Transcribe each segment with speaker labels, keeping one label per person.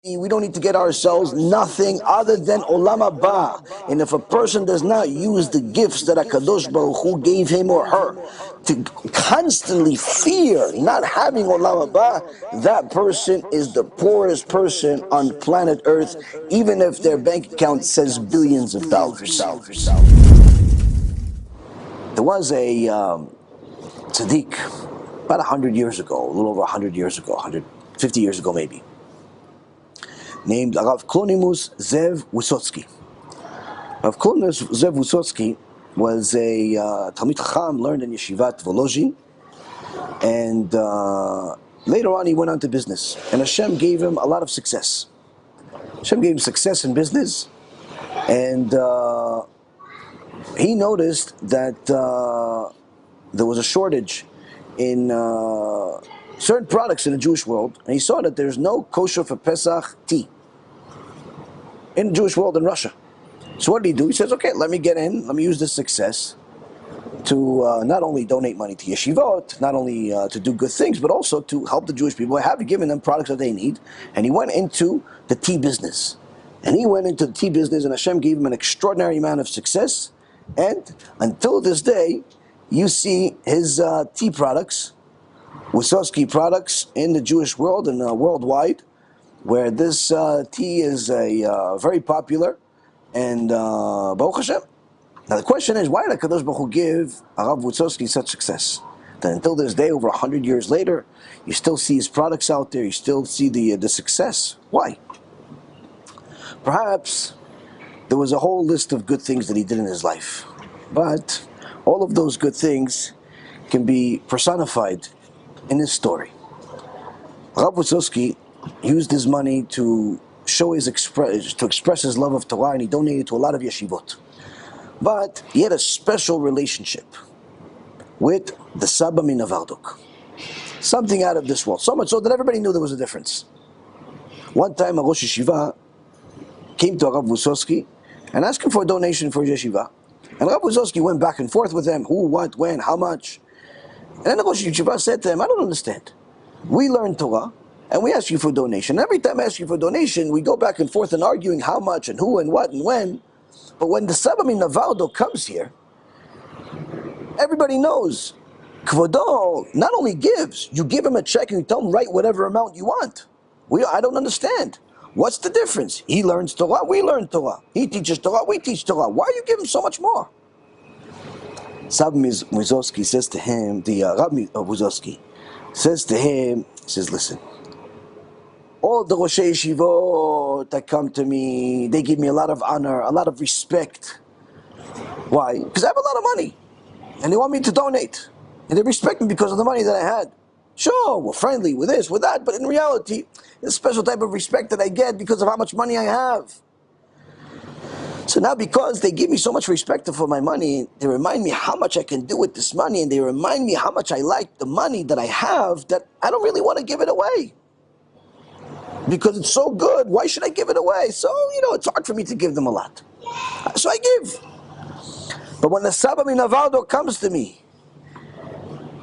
Speaker 1: We don't need to get ourselves nothing other than Olam Haba. And if a person does not use the gifts that HaKadosh Baruch Hu gave him or her to constantly fear not having Olam Haba, that person is the poorest person on planet Earth, even if their bank account says billions of dollars. There was a Tzadik about 100 years ago, a little over 100 years ago, 150 years ago maybe, named Rav Kalonimus Zev Wissotzky. Rav Kalonimus Zev Wissotzky was a Talmid Chacham, learned in Yeshivat Volozhin, and later on he went on to business. And HaShem gave him a lot of success. HaShem gave him success in business, and he noticed that there was a shortage in certain products in the Jewish world, and he saw that there's no kosher for Pesach tea in the Jewish world in Russia. So what did he do? He says, okay, let me get in, let me use this success to not only donate money to yeshivot, not only to do good things, but also to help the Jewish people. I have given them products that they need, and he went into the tea business. And he went into the tea business, and Hashem gave him an extraordinary amount of success, and until this day, you see his tea products, Wissotzky products, in the Jewish world and worldwide, where this tea is very popular, and Baruch Hashem. Now the question is, why did HaKadosh Baruch Hu give Rav Wissotzky such success? That until this day, over 100 years later, you still see his products out there, you still see the success. Why? Perhaps there was a whole list of good things that he did in his life, but all of those good things can be personified in his story. Rav Wissotzky used his money to show his express his love of Torah, and he donated to a lot of yeshivot. But he had a special relationship with the Sabba in Novardok. Something out of this world. So much so that everybody knew there was a difference. One time a Rosh Yeshiva came to Rav Wissotzky and asked him for a donation for his yeshiva. And Rav Wissotzky went back and forth with him, who, what, when, how much. And then the Rosh Yeshiva said to him, I don't understand. We learn Torah, and we ask you for a donation. Every time I ask you for a donation, we go back and forth and arguing how much and who and what and when. But when the Sabba min Novardok comes here, everybody knows Kvodo not only gives, you give him a check and you tell him write whatever amount you want. I don't understand. What's the difference? He learns Torah, we learn Torah. He teaches Torah, we teach Torah. Why are you giving so much more? Sabba Wissotzky says to him, the Rabbi Wissotzky says to him, he says, listen, all the Rosh Yeshivot that come to me, they give me a lot of honor, a lot of respect. Why? Because I have a lot of money, and they want me to donate. And they respect me because of the money that I had. Sure, we're friendly with this, with that, but in reality, it's a special type of respect that I get because of how much money I have. So now because they give me so much respect for my money, they remind me how much I can do with this money, and they remind me how much I like the money that I have, that I don't really want to give it away. Because it's so good, why should I give it away? So, it's hard for me to give them a lot. So I give. But when the Sabba min Novardok comes to me,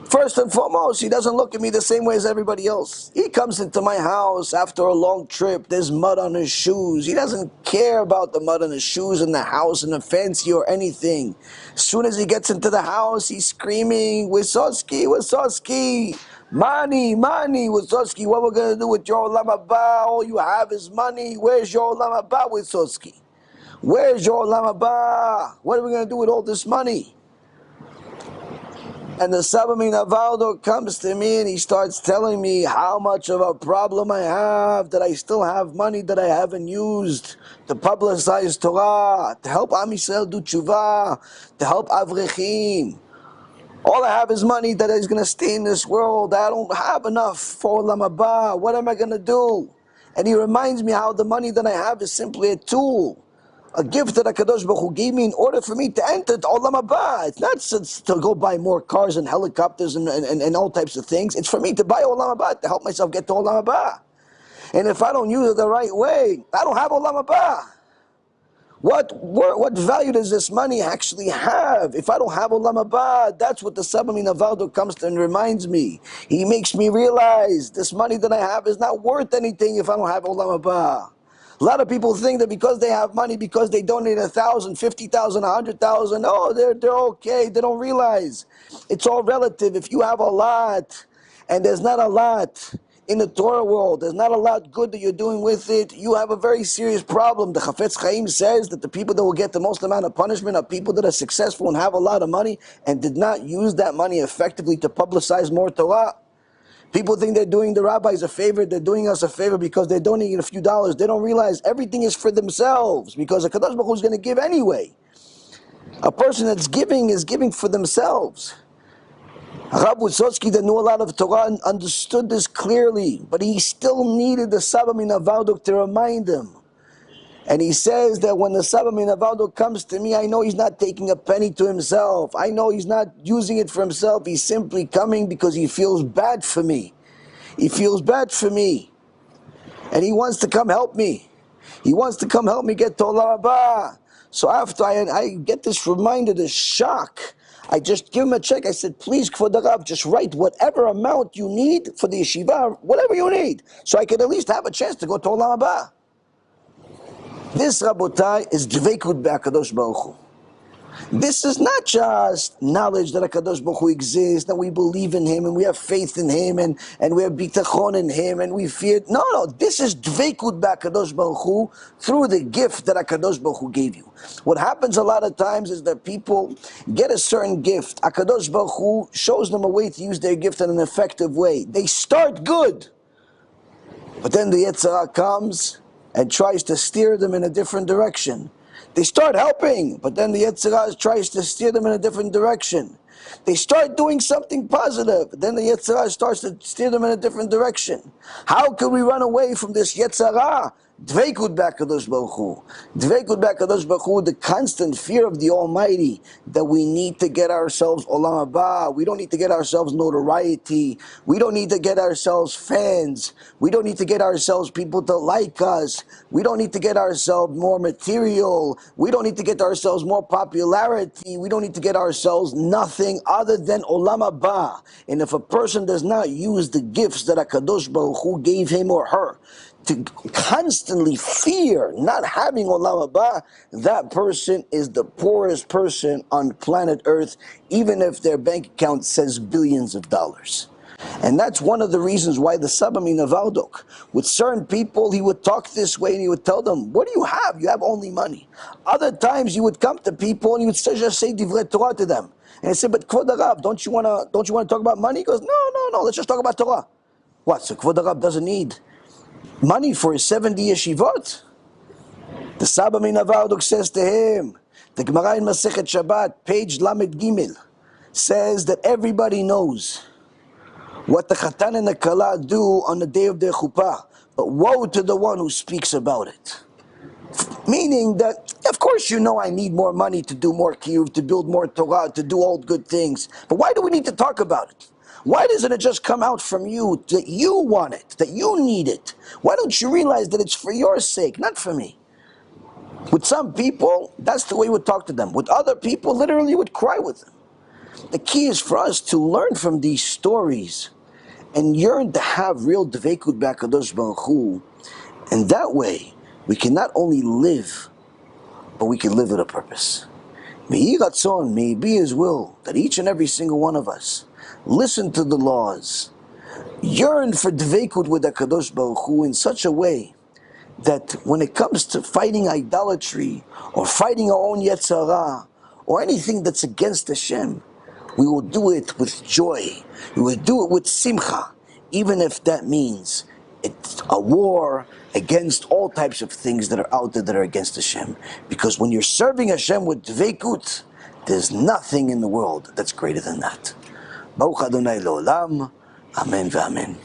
Speaker 1: first and foremost, he doesn't look at me the same way as everybody else. He comes into my house after a long trip, there's mud on his shoes. He doesn't care about the mud on his shoes in the house and the fancy or anything. As soon as he gets into the house, he's screaming, Wissotzky, Wissotzky, money, Wissotzky, what we're going to do with your Olam Haba? All you have is money. Where's your Olam Haba, Wissotzky? Where's your Olam Haba? What are we going to do with all this money? And the Sabba min Novardok comes to me and he starts telling me how much of a problem I have, that I still have money that I haven't used to publicize Torah, to help Am Yisrael do tshuva, to help Avrechim. All I have is money that is going to stay in this world. I don't have enough for Olam Haba. What am I going to do? And he reminds me how the money that I have is simply a tool, a gift that HaKadosh Baruch Hu gave me in order for me to enter to Olam Haba. It's not to go buy more cars and helicopters and all types of things. It's for me to buy Olam Haba, to help myself get to Olam Haba. And if I don't use it the right way, I don't have Olam Haba. What value does this money actually have if I don't have Olam Haba? That's what the Sabba Novardok comes to and reminds me. He makes me realize this money that I have is not worth anything if I don't have Olam Haba. A lot of people think that because they have money, because they donate 1,000, 50,000, 100,000, oh, they're okay. They don't realize it's all relative. If you have a lot and there's not a lot in the Torah world, there's not a lot good that you're doing with it, you have a very serious problem. The Chafetz Chaim says that the people that will get the most amount of punishment are people that are successful and have a lot of money and did not use that money effectively to publicize more Torah. People think they're doing the rabbis a favor, they're doing us a favor because they're donating a few dollars. They don't realize everything is for themselves because a Kadosh Baruch Hu is going to give anyway. A person that's giving is giving for themselves. Rabbi Wissotzky, that knew a lot of Torah, understood this clearly, but he still needed the Sabba Novardok to remind him. And he says that when the Sabba Novardok comes to me, I know he's not taking a penny to himself. I know he's not using it for himself. He's simply coming because he feels bad for me. He feels bad for me. And he wants to come help me. He wants to come help me get to Olam Haba. So after I get this reminder, this shock, I just give him a check. I said, please, Kvod Rav, just write whatever amount you need for the yeshiva, whatever you need, so I could at least have a chance to go to Olam Haba. This, Rabotai, is Dveikut be'HaKadosh Baruch Hu. This is not just knowledge that HaKadosh Baruch Hu exists, that we believe in Him, and we have faith in Him, and we have bitachon in Him, and we fear. No, this is Dveikut be'HaKadosh Baruch Hu through the gift that HaKadosh Baruch Hu gave you. What happens a lot of times is that people get a certain gift. HaKadosh Baruch Hu shows them a way to use their gift in an effective way. They start good, but then the Yetzer Hara comes and tries to steer them in a different direction. They start helping, but then the Yetzer Hara tries to steer them in a different direction. They start doing something positive, but then the Yetzer Hara starts to steer them in a different direction. How can we run away from this Yetzer Hara? Dveikut be'HaKadosh Baruch Hu. Dveikut be'HaKadosh Baruch Hu, the constant fear of the Almighty, that we need to get ourselves Olam Haba. We don't need to get ourselves notoriety. We don't need to get ourselves fans. We don't need to get ourselves people to like us. We don't need to get ourselves more material. We don't need to get ourselves more popularity. We don't need to get ourselves nothing other than Olam Haba. And if a person does not use the gifts that HaKadosh Baruch Hu gave him or her to constantly fear not having Olam Haba, that person is the poorest person on planet Earth, even if their bank account says billions of dollars. And that's one of the reasons why the Sabba Novardok, with certain people, he would talk this way and he would tell them, what do you have? You have only money. Other times he would come to people and he would just say Divrei Torah to them. And he said, but Kvod Rav, don't you want to talk about money? He goes, no, let's just talk about Torah. What, so Kvod Rav doesn't need money for his 70 yeshivot? The Sabba Novardok says to him, the Gemara in Masechet Shabbat, page Lamed Gimel, says that everybody knows what the Chatan and the Kala do on the day of their chuppah, but woe to the one who speaks about it. Meaning that, of course you know I need more money to do more kiyuv, to build more Torah, to do all good things, but why do we need to talk about it? Why doesn't it just come out from you that you want it, that you need it? Why don't you realize that it's for your sake, not for me? With some people, that's the way we would talk to them. With other people, literally would cry with them. The key is for us to learn from these stories and yearn to have real dveikut be'HaKadosh Baruch Hu. And that way, we can not only live, but we can live with a purpose. May Ratzon, may it be His will, that each and every single one of us listen to the laws, yearn for dveikut with HaKadosh Baruch Hu in such a way that when it comes to fighting idolatry, or fighting our own Yetzer Hara, or anything that's against HaShem, we will do it with joy. We will do it with simcha, even if that means it's a war against all types of things that are out there that are against Hashem. Because when you're serving Hashem with dveikut, there's nothing in the world that's greater than that. Baruch Adonai Le'olam. Amen ve'amen.